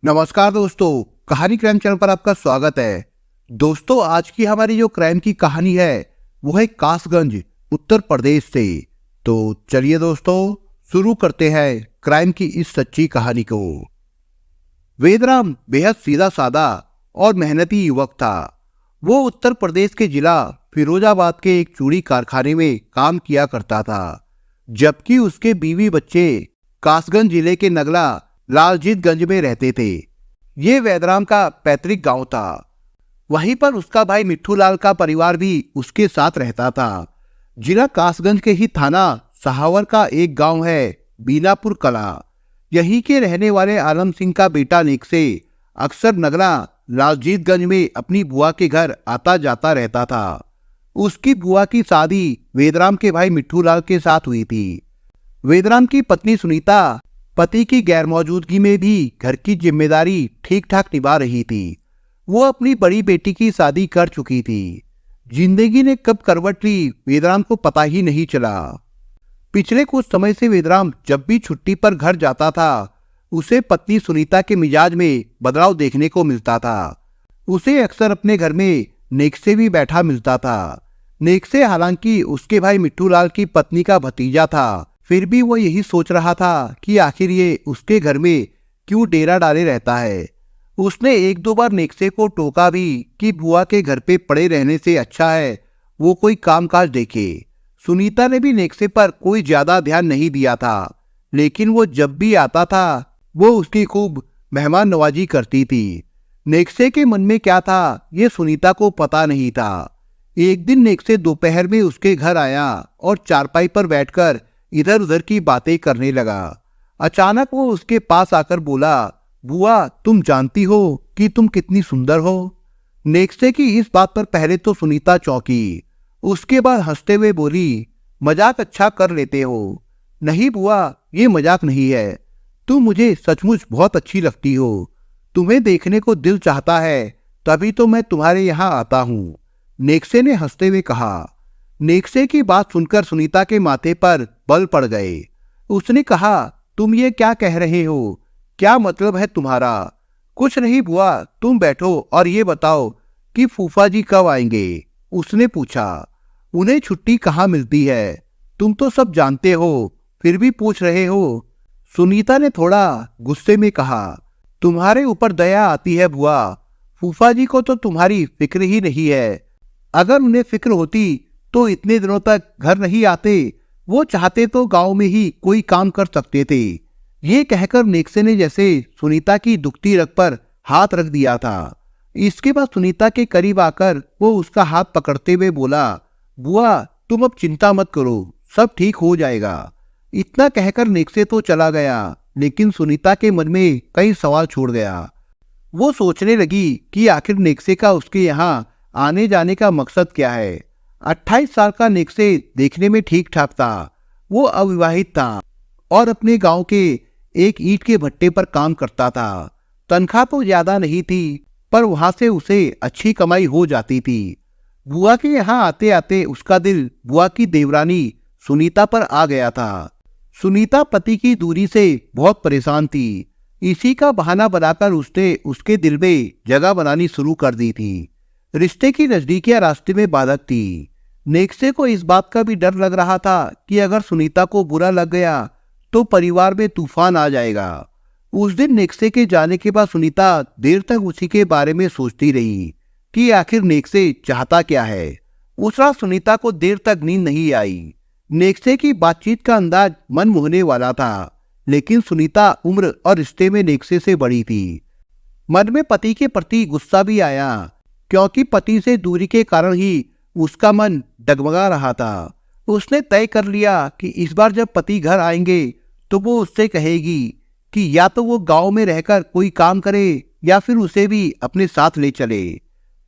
नमस्कार दोस्तों, कहानी क्राइम चैनल पर आपका स्वागत है। दोस्तों, आज की हमारी जो क्राइम की कहानी है वो है कासगंज, उत्तर प्रदेश से। तो चलिए दोस्तों, शुरू करते हैं क्राइम की इस सच्ची कहानी को। वेदराम बेहद सीधा साधा और मेहनती युवक था। वो उत्तर प्रदेश के जिला फिरोजाबाद के एक चूड़ी कारखाने में काम किया करता था, जबकि उसके बीवी बच्चे कासगंज जिले के नगला लालजीतगंज में रहते थे। ये वेदराम का पैतृक गांव था। वहीं पर उसका भाई मिट्ठू लाल का परिवार भी उसके साथ रहता था। जिला कासगंज के ही थाना सहावर का एक गांव है बीनापुर कला। यहीं के रहने वाले आलम सिंह का बेटा नेक्से अक्सर नगला लालजीतगंज में अपनी बुआ के घर आता जाता रहता था। उसकी बुआ की शादी वेदराम के भाई मिट्ठू लाल के साथ हुई थी। वेदराम की पत्नी सुनीता पति की गैर मौजूदगी में भी घर की जिम्मेदारी ठीक ठाक निभा रही थी। वो अपनी बड़ी बेटी की शादी कर चुकी थी। जिंदगी ने कब करवट ली, वेदराम को पता ही नहीं चला। पिछले कुछ समय से वेदराम जब भी छुट्टी पर घर जाता था, उसे पत्नी सुनीता के मिजाज में बदलाव देखने को मिलता था। उसे अक्सर अपने घर में नेक्से भी बैठा मिलता था। नेक्से हालांकि उसके भाई मिट्ठू लाल की पत्नी का भतीजा था, फिर भी वो यही सोच रहा था कि आखिर ये उसके घर में क्यों डेरा डाले रहता है। उसने एक दो बार नेक्से को टोका भी कि बुआ के घर पे पड़े रहने से अच्छा है वो कोई कामकाज देखे। सुनीता ने भी नेक्से पर कोई ज्यादा ध्यान नहीं दिया था, लेकिन वो जब भी आता था वो उसकी खूब मेहमान नवाजी करती थी। नेक्से के मन में क्या था ये सुनीता को पता नहीं था। एक दिन नेक्से दोपहर में उसके घर आया और चारपाई पर बैठकर इधर उधर की बातें करने लगा। अचानक वो उसके पास आकर बोला, बुआ तुम जानती हो कि तुम कितनी सुंदर हो। नेक्से की इस बात पर पहले तो सुनीता चौंकी, उसके बाद हंसते हुए बोली, मजाक अच्छा कर लेते हो। नहीं बुआ, ये मजाक नहीं है, तुम मुझे सचमुच बहुत अच्छी लगती हो। तुम्हें देखने को दिल चाहता है, तभी तो मैं तुम्हारे यहाँ आता हूँ, नेक्से ने हंसते हुए कहा। नेक्से की बात सुनकर सुनीता के माथे पर बल पड़ गए। उसने कहा, तुम ये क्या कह रहे हो, क्या मतलब है तुम्हारा? कुछ नहीं बुआ, तुम बैठो और ये बताओ कि फूफा जी कब आएंगे? उसने पूछा। उन्हें छुट्टी कहाँ मिलती है? तुम तो सब जानते हो, फिर भी पूछ रहे हो? सुनीता ने थोड़ा गुस्से में कहा। तुम्हारे ऊपर दया आती है बुआ, फूफा जी को तो तुम्हारी फिक्र ही नहीं है। अगर उन्हें फिक्र होती तो इतने दिनों तक घर नहीं आते। वो चाहते तो गांव में ही कोई काम कर सकते थे। ये कहकर नेक्से ने जैसे सुनीता की दुखती रग पर हाथ रख दिया था। इसके बाद सुनीता के करीब आकर वो उसका हाथ पकड़ते हुए बोला, बुआ तुम अब चिंता मत करो, सब ठीक हो जाएगा। इतना कहकर नेक्से तो चला गया, लेकिन सुनीता के मन में कई सवाल छोड़ गया। वो सोचने लगी कि आखिर नेक्से का उसके यहाँ आने जाने का मकसद क्या है। 28 साल का नेक्से देखने में ठीक ठाक था। वो अविवाहित था और अपने गांव के एक ईंट के भट्टे पर काम करता था। तनख्वाह तो ज्यादा नहीं थी, पर वहां से उसे अच्छी कमाई हो जाती थी। बुआ के यहाँ आते आते उसका दिल बुआ की देवरानी सुनीता पर आ गया था। सुनीता पति की दूरी से बहुत परेशान थी। इसी का बहाना बनाकर उसने उसके दिल में जगह बनानी शुरू कर दी थी। रिश्ते की नजदीकियां रास्ते में बाधक थी। नेक्से को इस बात का भी डर लग रहा था कि अगर सुनीता को बुरा लग गया तो परिवार में तूफान आ जाएगा। उस दिन नेक्से के जाने के बाद सुनीता देर तक उसी के बारे में सोचती रही कि आखिर नेक्से चाहता क्या है। उस रात सुनीता को देर तक नींद नहीं आई। नेक्से की बातचीत का अंदाज मन मोहने वाला था, लेकिन सुनीता उम्र और रिश्ते में नेक्से से बड़ी थी। मन में पति के प्रति गुस्सा भी आया, क्योंकि पति से दूरी के कारण ही उसका मन डगमगा रहा था। उसने तय कर लिया कि इस बार जब पति घर आएंगे तो वो उससे कहेगी कि या तो वो गांव में रहकर कोई काम करे या फिर उसे भी अपने साथ ले चले।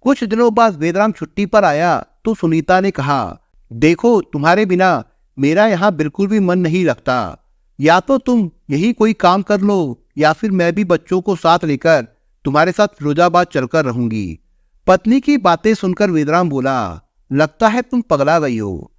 कुछ दिनों बाद वेदराम छुट्टी पर आया तो सुनीता ने कहा, देखो तुम्हारे बिना मेरा यहाँ बिल्कुल भी मन नहीं लगता। या तो तुम यही कोई काम कर लो या फिर मैं भी बच्चों को साथ लेकर तुम्हारे साथ फिरोजाबाद चलकर रहूंगी। पत्नी की बातें सुनकर वेदराम बोला, लगता है तुम पगला गई हो।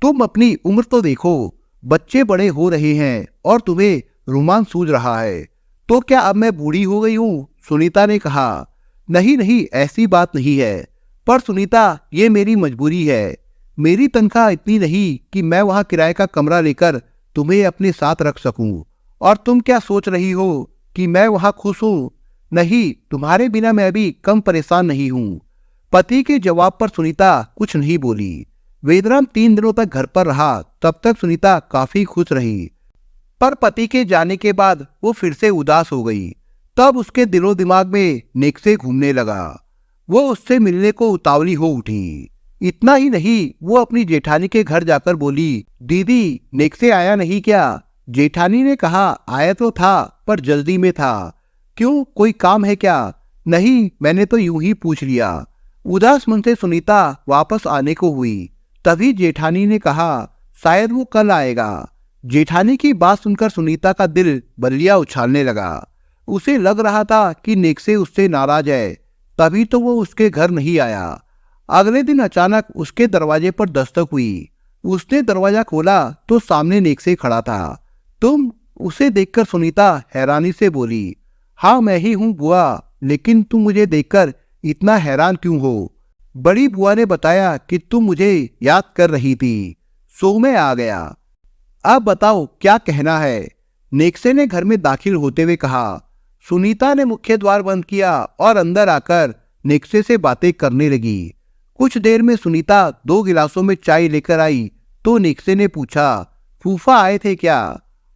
तुम अपनी उम्र तो देखो, बच्चे बड़े हो रहे हैं और तुम्हें रोमांच सूझ रहा है। तो क्या अब मैं बूढ़ी हो गई हूँ? सुनीता ने कहा। नहीं नहीं, ऐसी बात नहीं है, पर सुनीता ये मेरी मजबूरी है। मेरी तनख्वाह इतनी नहीं कि मैं वहां किराए का कमरा लेकर तुम्हें अपने साथ रख सकूं। और तुम क्या सोच रही हो कि मैं वहां खुश हूं? नहीं, तुम्हारे बिना मैं भी कम परेशान नहीं हूं। पति के जवाब पर सुनीता कुछ नहीं बोली। वेदराम 3 दिनों तक घर पर रहा। तब तक सुनीता काफी खुश रही, पर पति के जाने के बाद वो फिर से उदास हो गई। तब उसके दिलो दिमाग में नेक्से घूमने लगा। वो उससे मिलने को उतावली हो उठी। इतना ही नहीं, वो अपनी जेठानी के घर जाकर बोली, दीदी नेक्से आया नहीं क्या? जेठानी ने कहा, आया तो था, पर जल्दी में था। क्यों, कोई काम है क्या? नहीं, मैंने तो यूं ही पूछ लिया। उदास मन से सुनीता वापस आने को हुई। तभी जेठानी ने कहा, शायद वो कल आएगा। जेठानी की बात सुनकर सुनीता का दिल बल्लियां उछालने लगा। उसे लग रहा था कि नेक्से उससे नाराज है, तभी तो वो उसके घर नहीं आया। अगले दिन अचानक उसके दरवाजे पर दस्तक हुई। उसने दरवाजा खोला तो सामने नेक्से खड़ा था। तुम? उसे देखकर सुनीता हैरानी से बोली, हाँ मैं ही हूँ बुआ, लेकिन तुम मुझे देखकर इतना हैरान क्यों हो? बड़ी बुआ ने बताया कि तुम मुझे याद कर रही थी, सो मैं आ गया। अब बताओ क्या कहना है? नेक्से ने घर में दाखिल होते हुए कहा। सुनीता ने मुख्य द्वार बंद किया और अंदर आकर नेक्से से बातें करने लगी। कुछ देर में सुनीता 2 गिलासों में चाय लेकर आई तो नेक्से ने पूछा, फूफा आए थे क्या?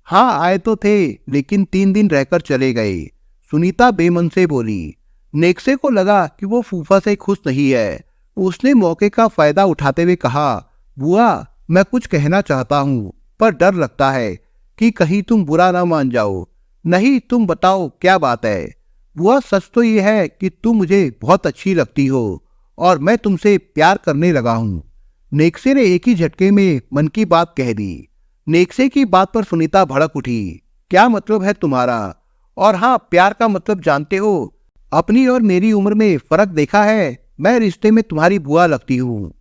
हाँ आए तो थे, लेकिन 3 दिन रहकर चले गए, सुनीता बेमन से बोली। नेक्से को लगा कि वो फूफा से खुश नहीं है। उसने मौके का फायदा उठाते हुए कहा, बुआ मैं कुछ कहना चाहता हूँ, पर डर लगता है कि कहीं तुम बुरा ना मान जाओ। नहीं, तुम बताओ क्या बात है? बुआ सच तो ये है कि तुम मुझे बहुत अच्छी लगती हो और मैं तुमसे प्यार करने लगा हूँ। नेक्से ने एक ही झटके में मन की बात कह दी। नेक्से की बात पर सुनीता भड़क उठी। क्या मतलब है तुम्हारा? और हाँ, प्यार का मतलब जानते हो? अपनी और मेरी उम्र में फर्क देखा है? मैं रिश्ते में तुम्हारी बुआ लगती हूँ।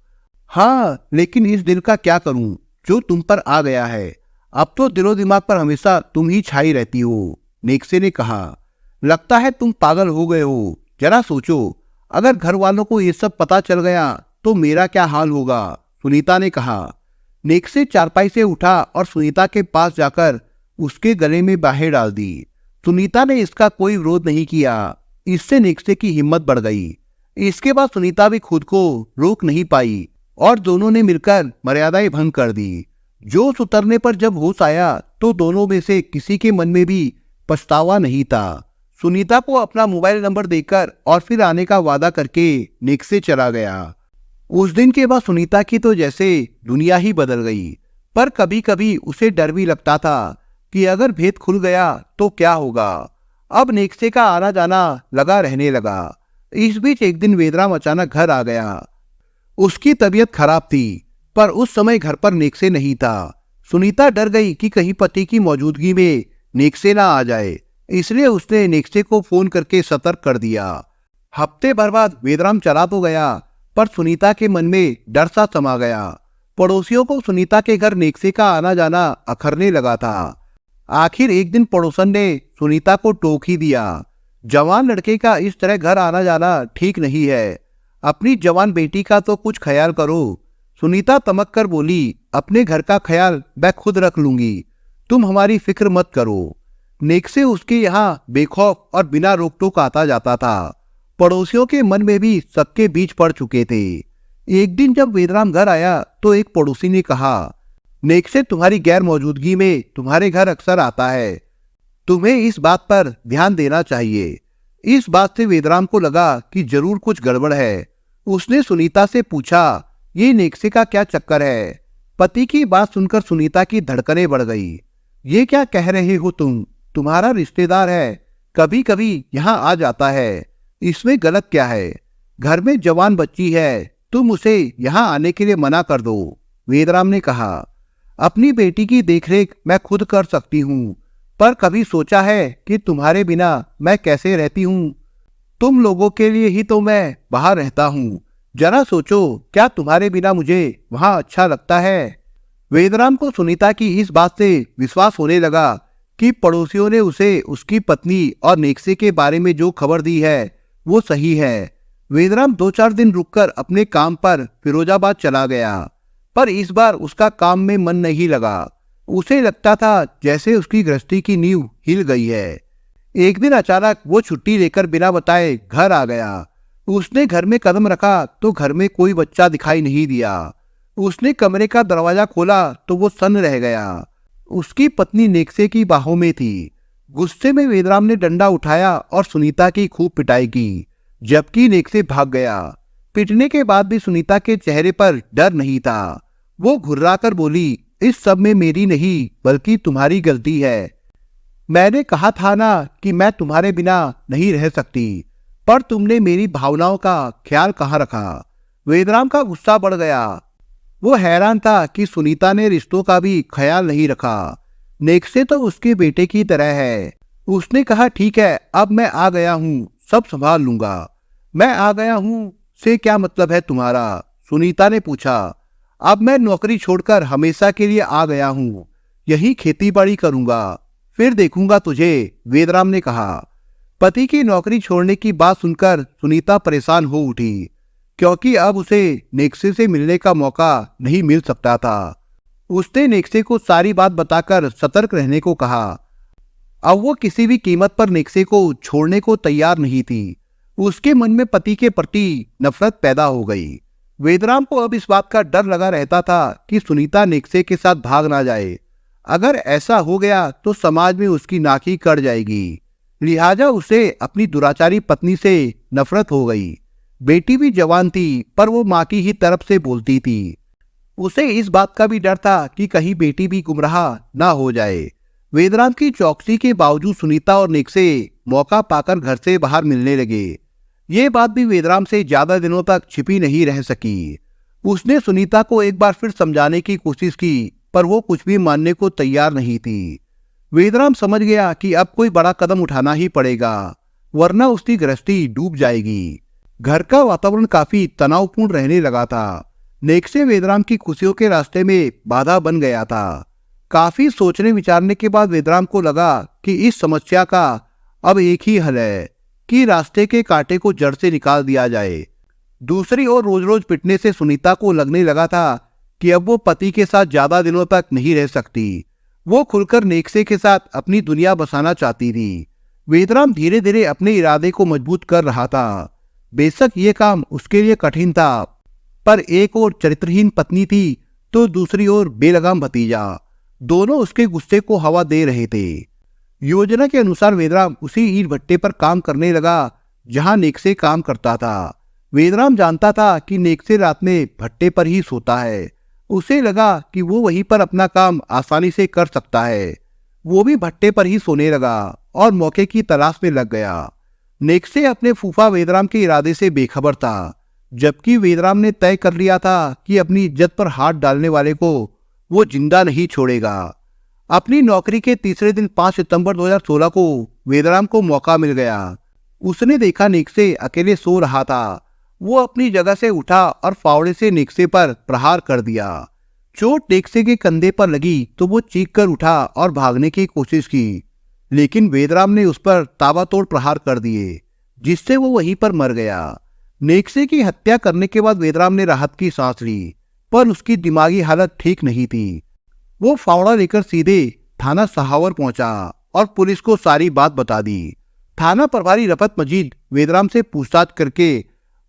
हाँ, लेकिन इस दिल का क्या करूँ जो तुम पर आ गया है। अब तो दिलो दिमाग पर हमेशा तुम ही छाई रहती हो, नेक्से ने कहा। लगता है तुम पागल हो गए हो। जरा सोचो, अगर घर वालों को ये सब पता चल गया तो मेरा क्या हाल होगा, सुनीता ने कहा। नेक्से चारपाई से उठा और सुनीता के पास जाकर उसके गले में बाहें डाल दी। सुनीता ने इसका कोई विरोध नहीं किया। इससे नेक्से की हिम्मत बढ़ गई। इसके बाद सुनीता भी खुद को रोक नहीं पाई और दोनों ने मिलकर मर्यादाएं भंग कर दी। जोश उतरने पर जब होश आया तो दोनों में से किसी के मन में भी पछतावा नहीं था। सुनीता को अपना मोबाइल नंबर देकर और फिर आने का वादा करके नेक्से चला गया। उस दिन के बाद सुनीता की तो जैसे दुनिया ही बदल गई। पर कभी कभी उसे डर भी लगता था कि अगर भेद खुल गया तो क्या होगा। अब नेक्से का आना जाना लगा रहने लगा। इस बीच एक दिन वेदराम अचानक घर आ गया। उसकी तबीयत खराब थी, पर उस समय घर पर नेक्से नहीं था। सुनीता डर गई कि कहीं पति की मौजूदगी में नेक्से ना आ जाए, इसलिए उसने नेक्से को फोन करके सतर्क कर दिया। हफ्ते भर बाद वेदराम चला तो गया, पर सुनीता के मन में डर सा समा गया। पड़ोसियों को सुनीता के घर नेक्से का आना जाना अखरने लगा था। आखिर एक दिन पड़ोसन ने सुनीता को टोक ही दिया। जवान लड़के का इस तरह घर आना जाना ठीक नहीं है। अपनी जवान बेटी का तो कुछ ख्याल करो। सुनीता तमक कर बोली, अपने घर का ख्याल मैं खुद रख लूंगी, तुम हमारी फिक्र मत करो। नेक्से उसके यहाँ बेखौफ और बिना रोक टोक आता जाता था। पड़ोसियों के मन में भी सबके बीच पड़ चुके थे। एक दिन जब वेदराम घर आया तो एक पड़ोसी ने कहा, नेक्से तुम्हारी गैर मौजूदगी में तुम्हारे घर अक्सर आता है, तुम्हें इस बात पर ध्यान देना चाहिए। इस बात से वेदराम को लगा कि जरूर कुछ गड़बड़ है। उसने सुनीता से पूछा, ये नेक्से का क्या चक्कर है? पति की बात सुनकर सुनीता की धड़कनें बढ़ गई। ये क्या कह रहे हो तुम? तुम्हारा रिश्तेदार है, कभी कभी यहाँ आ जाता है, इसमें गलत क्या है? घर में जवान बच्ची है, तुम उसे यहाँ आने के लिए मना कर दो, वेदराम ने कहा। अपनी बेटी की देखरेख मैं खुद कर सकती हूँ, पर कभी सोचा है कि तुम्हारे बिना मैं कैसे रहती हूँ? तुम लोगों के लिए ही तो मैं बाहर रहता हूँ। जरा सोचो, क्या तुम्हारे बिना मुझे वहां अच्छा लगता है? वेदराम को सुनीता की इस बात से विश्वास होने लगा कि पड़ोसियों ने उसे उसकी पत्नी और नेक्से के बारे में जो खबर दी है वो सही है। वेदराम 2-4 दिन रुककर अपने काम पर फिरोजाबाद चला गया, पर इस बार उसका काम में मन नहीं लगा। उसे लगता था जैसे उसकी गृहस्थी की नींव हिल गई है। एक दिन अचानक वो छुट्टी लेकर बिना बताए घर आ गया। उसने घर में कदम रखा तो घर में कोई बच्चा दिखाई नहीं दिया। उसने कमरे का दरवाजा खोला तो वो सन्न रह गया। उसकी पत्नी नेक्से की बाहों में थी। गुस्से में वेदराम ने डंडा उठाया और सुनीता की खूब पिटाई की, जबकि नेक्से भाग गया। पिटने के बाद भी सुनीता के चेहरे पर डर नहीं था। वो घुर्राकर बोली, इस सब में मेरी नहीं बल्कि तुम्हारी गलती है। मैंने कहा था ना कि मैं तुम्हारे बिना नहीं रह सकती, पर तुमने मेरी भावनाओं का ख्याल कहाँ रखा। वेदराम का गुस्सा बढ़ गया। वो हैरान था कि सुनीता ने रिश्तों का भी ख्याल नहीं रखा। नेक्से तो उसके बेटे की तरह है। उसने कहा, ठीक है, अब मैं आ गया हूँ, सब संभाल लूंगा। मैं आ गया हूँ से क्या मतलब है तुम्हारा? सुनीता ने पूछा। अब मैं नौकरी छोड़कर हमेशा के लिए आ गया हूँ, यही खेती बाड़ी करूंगा, फिर देखूंगा तुझे, वेदराम ने कहा। पति की नौकरी छोड़ने की बात सुनकर सुनीता परेशान हो उठी, क्योंकि अब उसे नेक्से से मिलने का मौका नहीं मिल सकता था। उसने नेक्से को सारी बात बताकर सतर्क रहने को कहा। अब वो किसी भी कीमत पर नेक्से को छोड़ने को तैयार नहीं थी। उसके मन में पति के प्रति नफरत पैदा हो गई। वेदराम को अब इस बात का डर लगा रहता था कि सुनीता नेक्से के साथ भाग ना जाए। अगर ऐसा हो गया तो समाज में उसकी नाक ही कट जाएगी। लिहाजा उसे अपनी दुराचारी पत्नी से नफरत हो गई। बेटी भी जवान थी, पर वो माँ की ही तरफ से बोलती थी। उसे इस बात का भी डर था कि कहीं बेटी भी गुमराह ना हो जाए। वेदराम की चौकसी के बावजूद सुनीता और नेक्से मौका पाकर घर से बाहर मिलने लगे। ये बात भी वेदराम से ज्यादा दिनों तक छिपी नहीं रह सकी। उसने सुनीता को एक बार फिर समझाने की कोशिश की, पर वो कुछ भी मानने को तैयार नहीं थी। वेदराम समझ गया कि अब कोई बड़ा कदम उठाना ही पड़ेगा, वरना उसकी गृहस्थी डूब जाएगी। घर का वातावरण काफी तनावपूर्ण रहने लगा था। नेक्से वेदराम की खुशियों के रास्ते में बाधा बन गया था। काफी सोचने विचारने के बाद वेदराम को लगा कि इस समस्या का अब एक ही हल है कि रास्ते के कांटे को जड़ से निकाल दिया जाए। दूसरी ओर रोज रोज पिटने से सुनीता को लगने लगा था कि अब वो पति के साथ ज्यादा दिनों तक नहीं रह सकती। वो खुलकर नेक्से के साथ अपनी दुनिया बसाना चाहती थी। वेदराम धीरे धीरे अपने इरादे को मजबूत कर रहा था। बेशक ये काम उसके लिए कठिन था, पर एक ओर चरित्रहीन पत्नी थी तो दूसरी ओर बेलगाम भतीजा। दोनों उसके गुस्से को हवा दे रहे थे। योजना के अनुसार वेदराम उसी ईंट भट्टे पर काम करने लगा जहां नेक्से काम करता था। वेदराम जानता था कि नेक्से रात में भट्टे पर ही सोता है। उसे लगा कि वो वहीं पर अपना काम आसानी से कर सकता है। वो भी भट्टे पर ही सोने लगा और मौके की तलाश में लग गया। नेक्से अपने फूफा वेदराम के इरादे से बेखबर था, जबकि वेदराम ने तय कर लिया था कि अपनी इज्जत पर हाथ डालने वाले को वो जिंदा नहीं छोड़ेगा। अपनी नौकरी के तीसरे दिन 5 सितंबर 2016 को वेदराम को मौका मिल गया। उसने देखा नेक्से अकेले सो रहा था। वो अपनी जगह से उठा और फावड़े से नेक्से पर प्रहार कर दिया। चोट नेक्से के कंधे पर लगी तो वो चीख कर उठा और भागने की कोशिश की, लेकिन वेदराम ने उस पर ताबड़तोड़ प्रहार कर दिए, जिससे वो वहीं पर मर गया। नेक्से की हत्या करने के बाद वेदराम ने राहत की सांस ली, पर उसकी दिमागी हालत ठीक नहीं थी। वो फावड़ा लेकर सीधे थाना सहावर पहुंचा और पुलिस को सारी बात बता दी। थाना प्रभारी रफत मजीद वेदराम से पूछताछ करके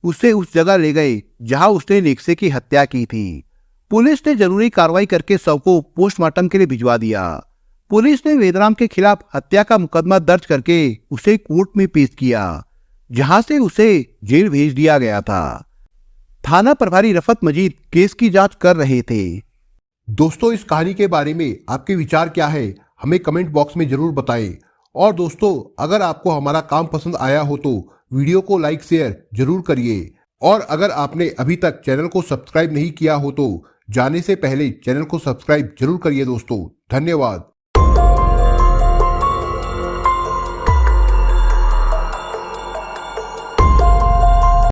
उसे उस जगह ले गए जहां उसने नेक्से की हत्या की थी। पुलिस ने जरूरी कार्रवाई करके शव को पोस्टमार्टम के लिए भिजवा दिया। पुलिस ने वेदराम के खिलाफ हत्या का मुकदमा दर्ज करके उसे कोर्ट में पेश किया, जहां से उसे जेल भेज दिया गया था। थाना प्रभारी रफत मजीद केस की जांच कर रहे थे। दोस्तों, इस कहानी के बारे में आपके विचार क्या है, हमें कमेंट बॉक्स में जरूर बताएं। और दोस्तों, अगर आपको हमारा काम पसंद आया हो तो वीडियो को लाइक शेयर जरूर करिए। और अगर आपने अभी तक चैनल को सब्सक्राइब नहीं किया हो तो जाने से पहले चैनल को सब्सक्राइब जरूर करिए दोस्तों। धन्यवाद।